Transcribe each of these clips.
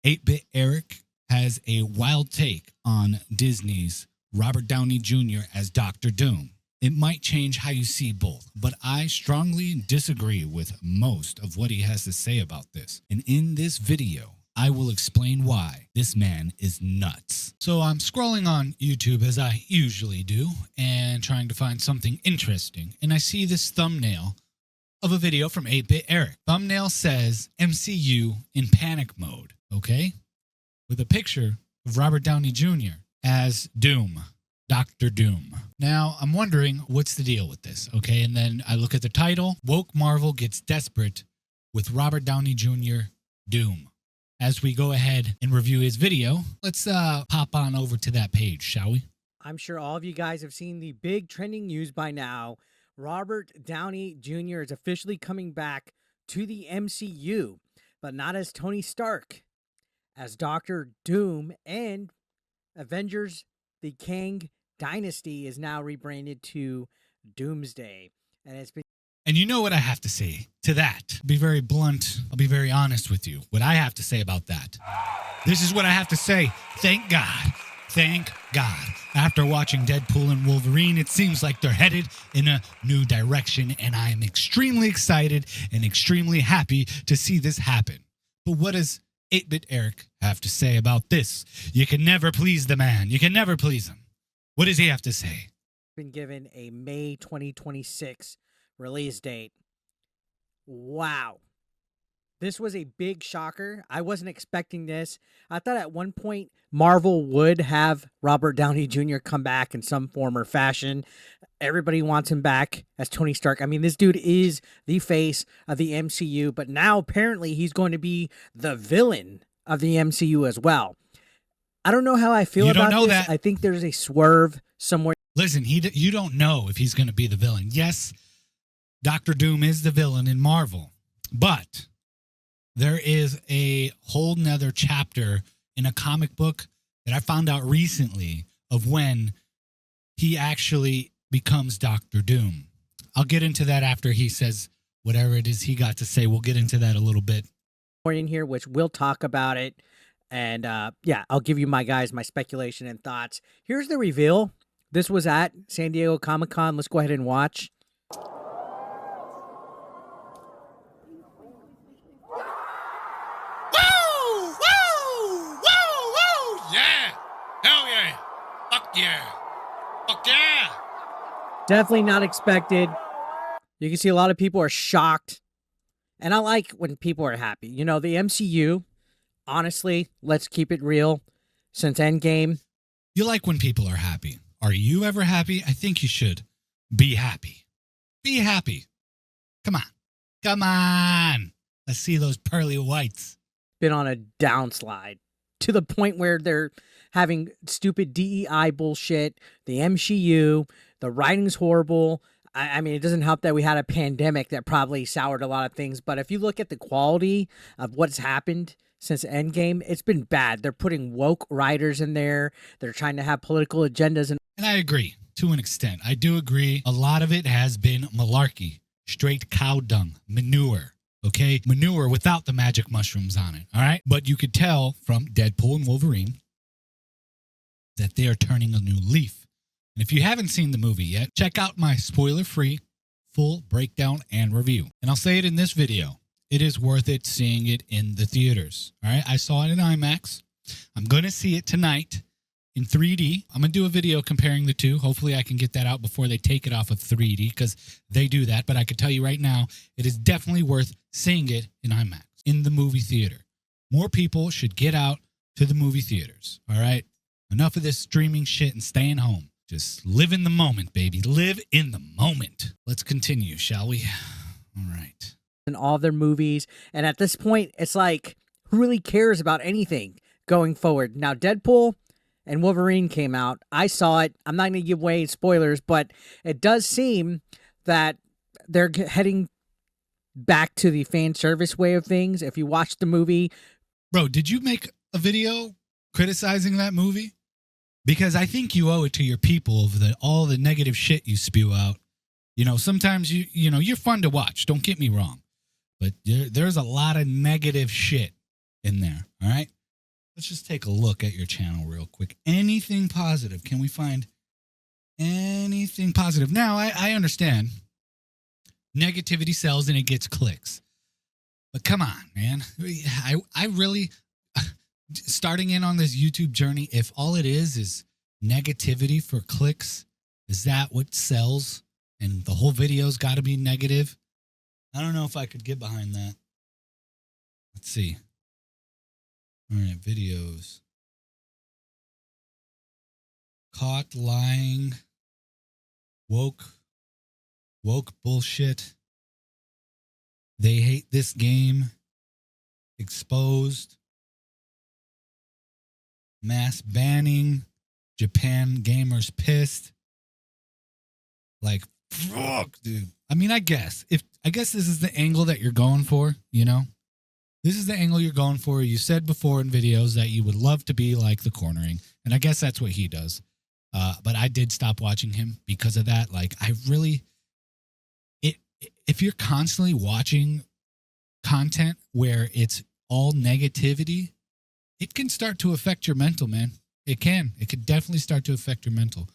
8-Bit Eric has a wild take on Disney's Robert Downey Jr. as Doctor Doom. It might change how you see both, but I strongly disagree with most of what he has to say about this. And in this video, I will explain why this man is nuts. So I'm scrolling on YouTube as I usually do and trying to find something interesting. And I see this thumbnail of a video from 8-Bit Eric. Thumbnail says MCU in panic mode, okay? With a picture of Robert Downey Jr. as Doom. Dr. Doom. Now, I'm wondering what's the deal with this, okay? And then I look at the title, Woke Marvel Gets Desperate with Robert Downey Jr. Doom. As we go ahead and review his video, let's pop on over to that page, shall we? I'm sure all of you guys have seen the big trending news by now. Robert Downey Jr. is officially coming back to the MCU, but not as Tony Stark, as Dr. Doom, and Avengers the Kang Dynasty is now rebranded to Doomsday. And it's been... And you know what I have to say to that? I'll be very blunt. I'll be very honest with you. What I have to say about that. This is what I have to say. Thank God. Thank God. After watching Deadpool and Wolverine, it seems like they're headed in a new direction, and I am extremely excited and extremely happy to see this happen. But what does 8-Bit Eric have to say about this? You can never please the man. You can never please him. What does he have to say? Been given a May 2026 release date. Wow. This was a big shocker. I wasn't expecting this. I thought at one point Marvel would have Robert Downey Jr. come back in some form or fashion. Everybody wants him back as Tony Stark. I mean, this dude is the face of the MCU, but now apparently he's going to be the villain of the MCU as well. I don't know how I feel about this. That. I think there's a swerve somewhere. Listen, you don't know if he's going to be the villain. Yes, Dr. Doom is the villain in Marvel, but there is a whole nother chapter in a comic book that I found out recently of when he actually becomes Dr. Doom. I'll get into that after he says whatever it is he got to say. We'll get into that a little bit. In here, which we'll talk about it. And yeah, I'll give you my speculation and thoughts. Here's the reveal. This was at San Diego Comic-Con. Let's go ahead and watch. Woo! Woo! Woo! Woo! Yeah! Hell yeah! Fuck yeah! Fuck yeah! Definitely not expected. You can see a lot of people are shocked. And I like when people are happy. You know, the MCU, honestly, let's keep it real. Since Endgame. You like when people are happy. Are you ever happy? I think you should be happy. Be happy. Come on. Come on. Let's see those pearly whites. Been on a downslide to the point where they're having stupid DEI bullshit. The MCU, the writing's horrible. I mean, it doesn't help that we had a pandemic that probably soured a lot of things. But if you look at the quality of what's happened since Endgame, it's been bad. They're putting woke writers in there. They're trying to have political agendas. And I agree to an extent. I do agree. A lot of it has been malarkey, straight cow dung, manure. Okay? Manure without the magic mushrooms on it. All right? But you could tell from Deadpool and Wolverine that they are turning a new leaf. And if you haven't seen the movie yet, check out my spoiler-free full breakdown and review. And I'll say it in this video. It is worth it seeing it in the theaters. All right? I saw it in IMAX. I'm going to see it tonight in 3D. I'm going to do a video comparing the two. Hopefully I can get that out before they take it off of 3D because they do that. But I can tell you right now, it is definitely worth seeing it in IMAX, in the movie theater. More people should get out to the movie theaters. All right? Enough of this streaming shit and staying home. Just live in the moment, baby. Live in the moment. Let's continue, shall we? All right. In all their movies. And at this point, it's like, who really cares about anything going forward? Now, Deadpool and Wolverine came out. I saw it. I'm not going to give away spoilers, but it does seem that they're heading back to the fan service way of things. If you watch the movie. Bro, did you make a video criticizing that movie? Because I think you owe it to your people of all the negative shit you spew out. You know, sometimes you're fun to watch. Don't get me wrong. But there's a lot of negative shit in there. All right. let's just take a look at your channel real quick. Anything positive? Can we find anything positive? Now, I understand negativity sells and it gets clicks. But come on, man. I really, starting in on this YouTube journey, if all it is negativity for clicks, is that what sells? And the whole video's got to be negative? I don't know if I could get behind that. Let's see. All right, videos. Caught lying. Woke bullshit. They hate this game. Exposed. Mass banning. Japan gamers pissed. Like, fuck, dude. I mean, I guess this is the angle that you're going for, you know? This is the angle you're going for. You said before in videos that you would love to be like the cornering, and I guess that's what he does. But I did stop watching him because of that. Like, I really, if you're constantly watching content where it's all negativity, it can start to affect your mental, man. It could definitely start to affect your mental.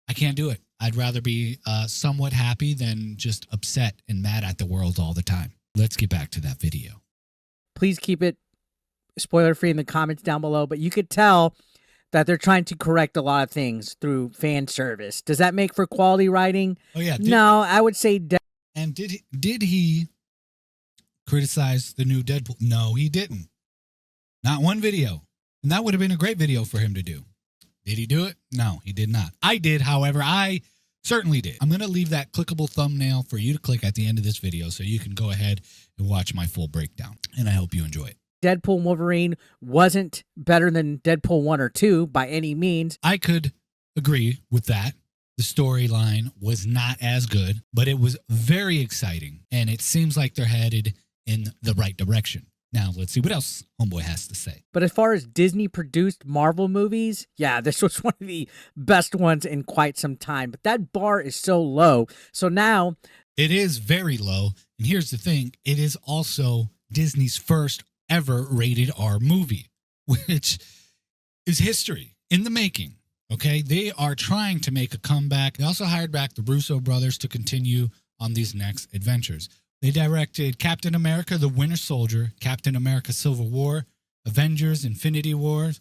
I can't do it. I'd rather be somewhat happy than just upset and mad at the world all the time. Let's get back to that video. Please keep it spoiler-free in the comments down below, but you could tell that they're trying to correct a lot of things through fan service. Does that make for quality writing? Oh, yeah. No, I would say... And did he criticize the new Deadpool? No, he didn't. Not one video. And that would have been a great video for him to do. Did he do it? No, he did not. I did, however. I certainly did. I'm going to leave that clickable thumbnail for you to click at the end of this video so you can go ahead and watch my full breakdown. And I hope you enjoy it. Deadpool and Wolverine wasn't better than Deadpool 1 or 2 by any means. I could agree with that. The storyline was not as good, but it was very exciting. And it seems like they're headed in the right direction. Now, let's see what else Homeboy has to say. But as far as Disney-produced Marvel movies, yeah, this was one of the best ones in quite some time. But that bar is so low. So now... It is very low. And here's the thing. It is also Disney's first ever rated R movie, which is history in the making. Okay? They are trying to make a comeback. They also hired back the Russo brothers to continue on these next adventures. They directed Captain America, The Winter Soldier, Captain America, Civil War, Avengers, Infinity War,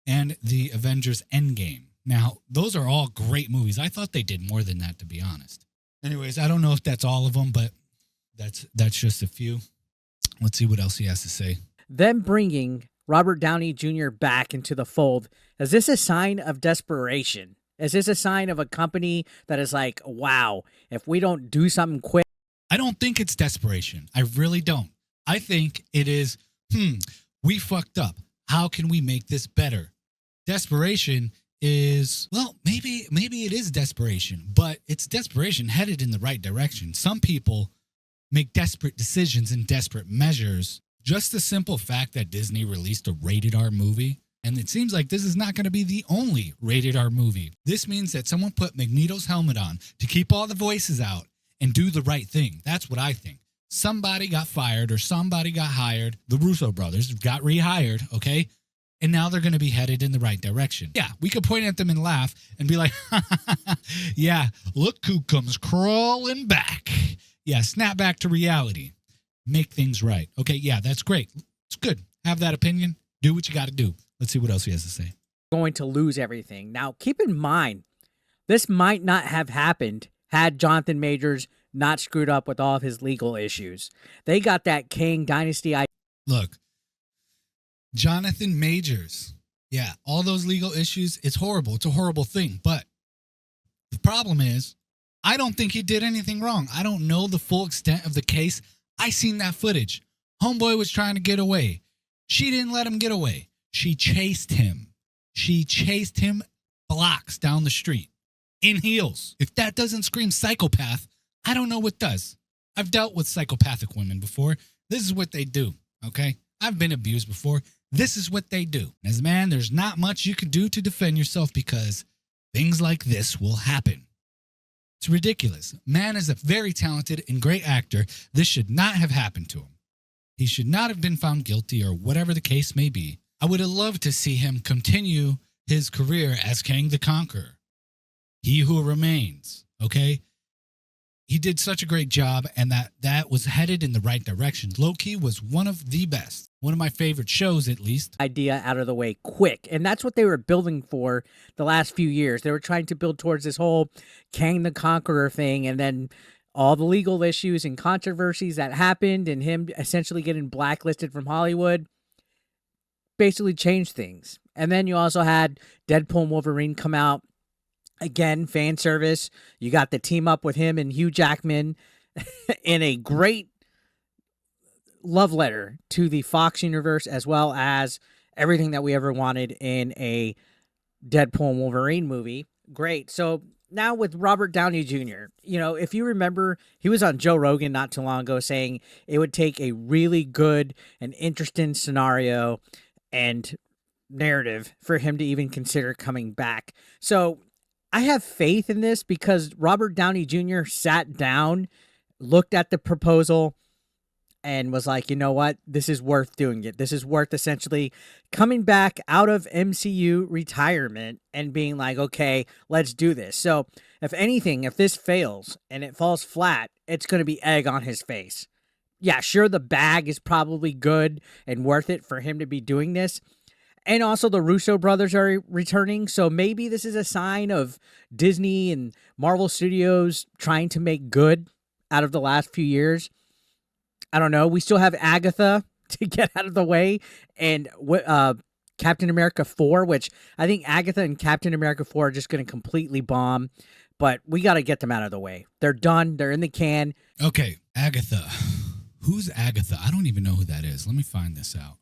and the Avengers Endgame. Now, those are all great movies. I thought they did more than that, to be honest. Anyways, I don't know if that's all of them, but that's just a few. Let's see what else he has to say. Them bringing Robert Downey Jr. back into the fold, is this a sign of desperation? Is this a sign of a company that is like, wow, if we don't do something quick? I don't think it's desperation. I really don't. I think it is, we fucked up. How can we make this better? Desperation is, well, maybe it is desperation, but it's desperation headed in the right direction. Some people make desperate decisions and desperate measures. Just the simple fact that Disney released a rated R movie, and it seems like this is not going to be the only rated R movie. This means that someone put Magneto's helmet on to keep all the voices out and do the right thing. That's what I think. Somebody got fired or somebody got hired. The Russo brothers got rehired, okay? And now they're going to be headed in the right direction. Yeah, we could point at them and laugh and be like, yeah, look who comes crawling back. Yeah, snap back to reality. Make things right. Okay, yeah, that's great. It's good. Have that opinion. Do what you got to do. Let's see what else he has to say. Going to lose everything. Now, keep in mind, this might not have happened had Jonathan Majors not screwed up with all of his legal issues. They got that Kang Dynasty. Look, Jonathan Majors, yeah, all those legal issues, it's horrible. It's a horrible thing. But the problem is, I don't think he did anything wrong. I don't know the full extent of the case. I seen that footage. Homeboy was trying to get away. She didn't let him get away. She chased him. She chased him blocks down the street. In heels. If that doesn't scream psychopath, I don't know what does. I've dealt with psychopathic women before. This is what they do, okay? I've been abused before. This is what they do. As a man, there's not much you can do to defend yourself because things like this will happen. It's ridiculous. Man is a very talented and great actor. This should not have happened to him. He should not have been found guilty or whatever the case may be. I would have loved to see him continue his career as Kang the Conqueror. He Who Remains, okay? He did such a great job, and that was headed in the right direction. Loki was one of the best. One of my favorite shows, at least. Idea out of the way quick. And that's what they were building for the last few years. They were trying to build towards this whole Kang the Conqueror thing, and then all the legal issues and controversies that happened and him essentially getting blacklisted from Hollywood basically changed things. And then you also had Deadpool and Wolverine come out. Again, fan service. You got the team up with him and Hugh Jackman in a great love letter to the Fox universe, as well as everything that we ever wanted in a Deadpool and Wolverine movie. Great. So now with Robert Downey Jr., if you remember, he was on Joe Rogan not too long ago saying it would take a really good and interesting scenario and narrative for him to even consider coming back. So I have faith in this because Robert Downey Jr. sat down, looked at the proposal, and was like, you know what? This is worth doing it. This is worth essentially coming back out of MCU retirement and being like, okay, let's do this. So if anything, if this fails and it falls flat, it's going to be egg on his face. Yeah, sure, the bag is probably good and worth it for him to be doing this. And also the Russo brothers are returning, so maybe this is a sign of Disney and Marvel Studios trying to make good out of the last few years. I don't know. We still have Agatha to get out of the way, and Captain America 4, which I think Agatha and Captain America 4 are just going to completely bomb, but we got to get them out of the way. They're done. They're in the can. Okay, Agatha. Who's Agatha? I don't even know who that is. Let me find this out.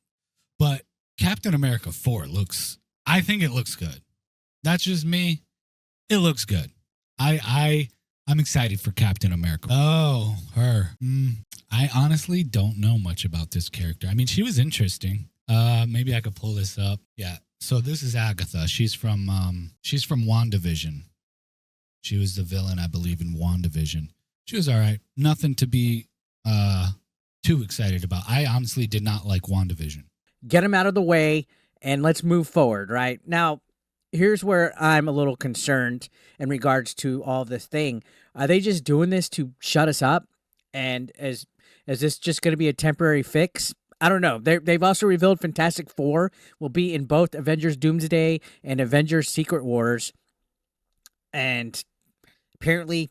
But Captain America 4 I think it looks good. That's just me. It looks good. I'm excited for Captain America. Oh, her. I honestly don't know much about this character. I mean, she was interesting. Maybe I could pull this up. Yeah. So this is Agatha. She's from WandaVision. She was the villain, I believe, in WandaVision. She was all right. Nothing to be too excited about. I honestly did not like WandaVision. Get them out of the way, and let's move forward, right? Now, here's where I'm a little concerned in regards to all of this thing. Are they just doing this to shut us up? And is this just going to be a temporary fix? I don't know. They've also revealed Fantastic Four will be in both Avengers Doomsday and Avengers Secret Wars. And apparently,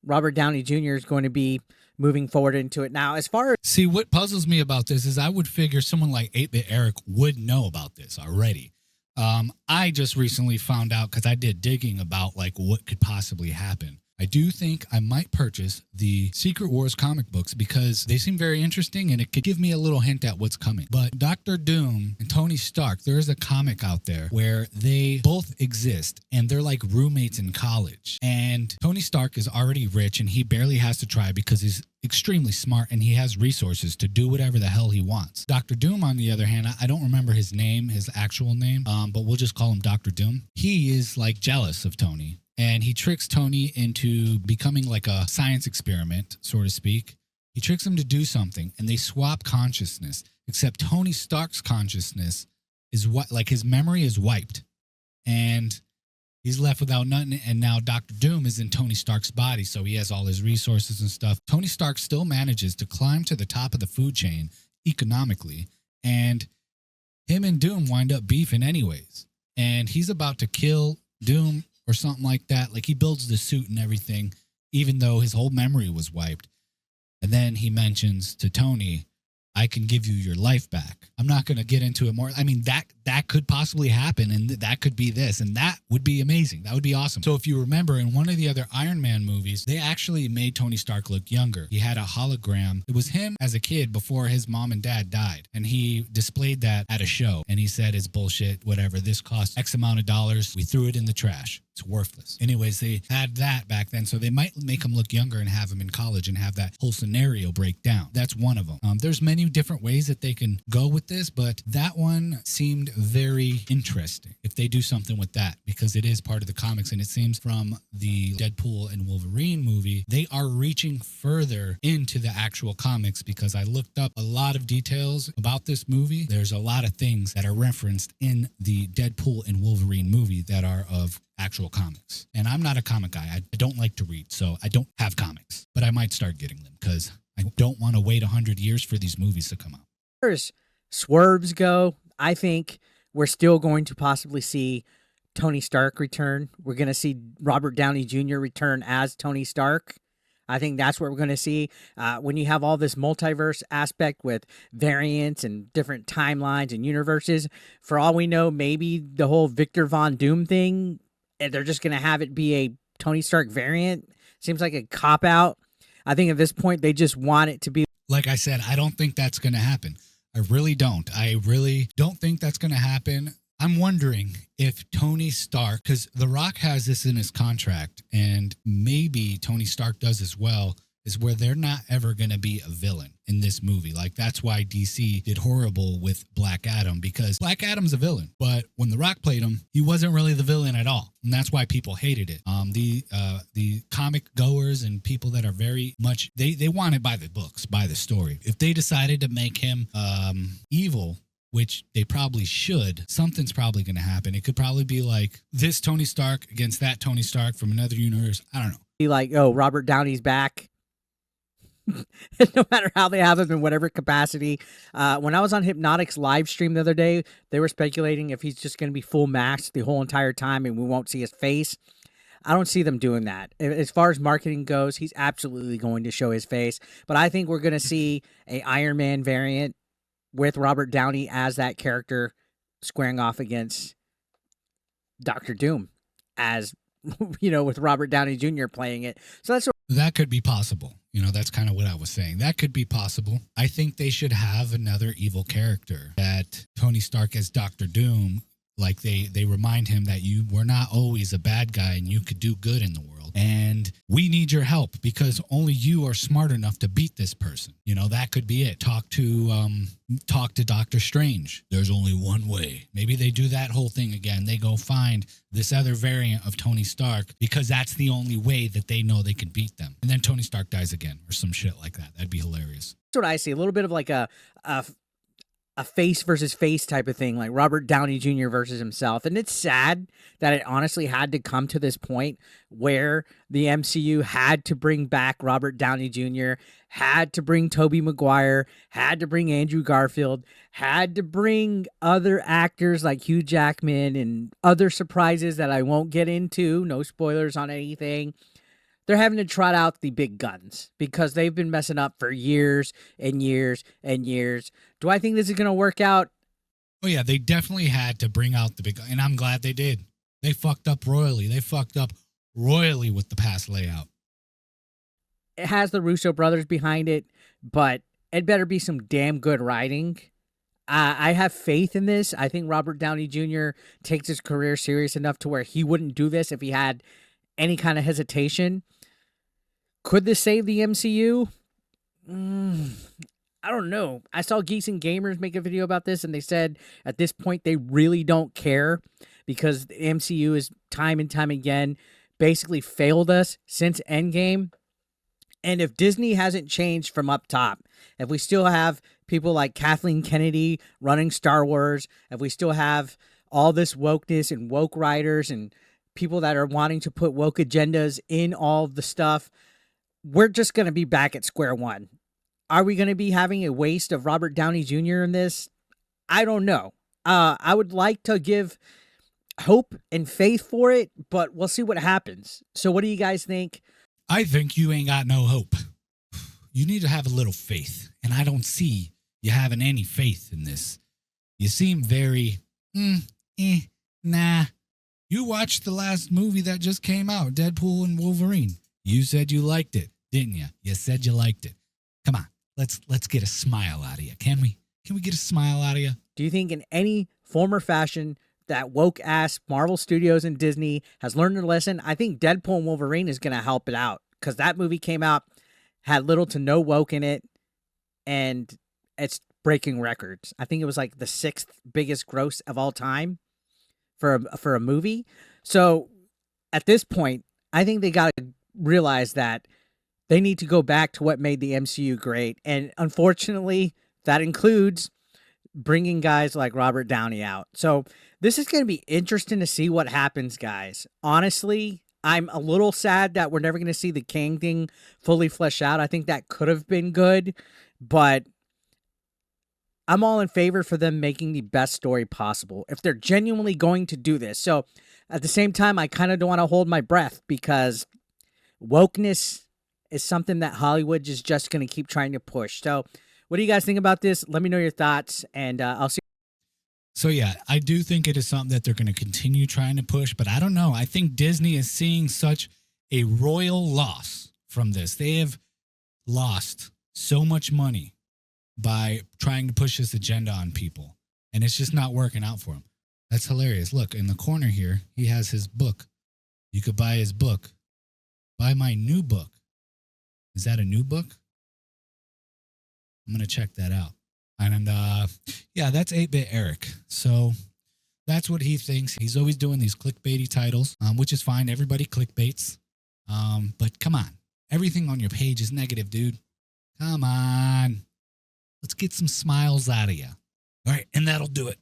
Robert Downey Jr. is going to be moving forward into it. Now, as far as... See, what puzzles me about this is I would figure someone like 8-Bit Eric would know about this already. I just recently found out because I did digging about like what could possibly happen. I do think I might purchase the Secret Wars comic books because they seem very interesting and it could give me a little hint at what's coming. But Dr. Doom and Tony Stark, there is a comic out there where they both exist and they're like roommates in college. And Tony Stark is already rich and he barely has to try because he's extremely smart and he has resources to do whatever the hell he wants. Dr. Doom, on the other hand, I don't remember his name, his actual name, but we'll just call him Dr. Doom. He is like jealous of Tony. And he tricks Tony into becoming like a science experiment, so to speak. He tricks him to do something, and they swap consciousness. Except Tony Stark's consciousness is like his memory is wiped, and he's left without nothing. And now Dr. Doom is in Tony Stark's body, so he has all his resources and stuff. Tony Stark still manages to climb to the top of the food chain economically, and him and Doom wind up beefing anyways. And he's about to kill Doom or something like that. Like he builds the suit and everything, even though his whole memory was wiped. And then he mentions to Tony, I can give you your life back. I'm not going to get into it more. I mean, that could possibly happen, and that could be this, and that would be amazing. That would be awesome. So if you remember, in one of the other Iron Man movies, they actually made Tony Stark look younger. He had a hologram. It was him as a kid before his mom and dad died, and he displayed that at a show, and he said, it's bullshit, whatever. This cost X amount of dollars. We threw it in the trash. It's worthless. Anyways, they had that back then, so they might make him look younger and have him in college and have that whole scenario break down. That's one of them. There's many different ways that they can go with this, but that one seemed very interesting if they do something with that, because it is part of the comics. And it seems from the Deadpool and Wolverine movie, they are reaching further into the actual comics, because I looked up a lot of details about this movie. There's a lot of things that are referenced in the Deadpool and Wolverine movie that are of actual comics. And I'm not a comic guy. I don't like to read, so I don't have comics, but I might start getting them because I don't want to wait 100 years for these movies to come out. As swerves go, I think we're still going to possibly see Tony Stark return. We're going to see Robert Downey Jr. return as Tony Stark. I think that's what we're going to see. When you have all this multiverse aspect with variants and different timelines and universes, for all we know, maybe the whole Victor Von Doom thing, and they're just going to have it be a Tony Stark variant. Seems like a cop-out. I think at this point, they just want it to be. Like I said, I don't think that's going to happen. I really don't. I really don't think that's going to happen. I'm wondering if Tony Stark, because The Rock has this in his contract, and maybe Tony Stark does as well, is where they're not ever going to be a villain in this movie. Like, that's why DC did horrible with Black Adam, because Black Adam's a villain. But when The Rock played him, he wasn't really the villain at all. And that's why people hated it. The comic goers and people that are very much, they want it by the books, by the story. If they decided to make him evil, which they probably should, something's probably going to happen. It could probably be like this Tony Stark against that Tony Stark from another universe. I don't know. Be like, oh, Robert Downey's back. No matter how they have him in whatever capacity. When I was on Hypnotic's live stream the other day, they were speculating if he's just going to be full masked the whole entire time and we won't see his face. I don't see them doing that. As far as marketing goes, he's absolutely going to show his face. But I think we're going to see a Iron Man variant with Robert Downey as that character squaring off against Dr. Doom, as, with Robert Downey Jr. playing it. So that's that could be possible. That's kind of what I was saying. That could be possible. I think they should have another evil character that Tony Stark as Dr. Doom, like they remind him that you were not always a bad guy and you could do good in the world. And we need your help because only you are smart enough to beat this person. That could be it. Talk to Doctor Strange. There's only one way. Maybe they do that whole thing again. They go find this other variant of Tony Stark because that's the only way that they know they can beat them. And then Tony Stark dies again or some shit like that. That'd be hilarious. That's what I see. A little bit of like a face versus face type of thing, like Robert Downey Jr. versus himself. And it's sad that it honestly had to come to this point where the MCU had to bring back Robert Downey Jr., had to bring Tobey Maguire, had to bring Andrew Garfield, had to bring other actors like Hugh Jackman and other surprises that I won't get into. No spoilers on anything. They're having to trot out the big guns because they've been messing up for years and years and years. Do I think this is going to work out? Oh, yeah, they definitely had to bring out the big gun, and I'm glad they did. They fucked up royally. They fucked up royally with the past layout. It has the Russo brothers behind it, but it better be some damn good writing. I have faith in this. I think Robert Downey Jr. takes his career serious enough to where he wouldn't do this if he had any kind of hesitation. Could this save the MCU? I don't know. I saw Geeks and Gamers make a video about this, and they said at this point they really don't care because the MCU is time and time again basically failed us since Endgame. And if Disney hasn't changed from up top, if we still have people like Kathleen Kennedy running Star Wars, if we still have all this wokeness and woke writers and people that are wanting to put woke agendas in all of the stuff, we're just going to be back at square one. Are we going to be having a waste of Robert Downey Jr. in this? I don't know. I would like to give hope and faith for it, but we'll see what happens. So what do you guys think? I think you ain't got no hope. You need to have a little faith, and I don't see you having any faith in this. You seem very, nah. You watched the last movie that just came out, Deadpool and Wolverine. You said you liked it, didn't you? You said you liked it. Come on, let's get a smile out of you, can we? Can we get a smile out of you? Do you think in any form or fashion that woke-ass Marvel Studios and Disney has learned their lesson? I think Deadpool and Wolverine is going to help it out because that movie came out, had little to no woke in it, and it's breaking records. I think it was like the 6th biggest gross of all time for a movie. So at this point, I think they got to realize that they need to go back to what made the MCU great. And unfortunately, that includes bringing guys like Robert Downey out. So this is going to be interesting to see what happens, guys. Honestly, I'm a little sad that we're never going to see the Kang thing fully flesh out. I think that could have been good, but I'm all in favor for them making the best story possible if they're genuinely going to do this. So at the same time, I kind of don't want to hold my breath because wokeness is something that Hollywood is just going to keep trying to push. So what do you guys think about this? Let me know your thoughts, and I'll see. So yeah, I do think it is something that they're going to continue trying to push, but I don't know. I think Disney is seeing such a royal loss from this. They have lost so much money by trying to push this agenda on people, and it's just not working out for them. That's hilarious. Look, in the corner here, he has his book. You could buy his book. Buy my new book. Is that a new book? I'm going to check that out. And yeah, that's 8-Bit Eric. So that's what he thinks. He's always doing these clickbaity titles, which is fine. Everybody clickbaits. But come on. Everything on your page is negative, dude. Come on. Let's get some smiles out of you. All right, and that'll do it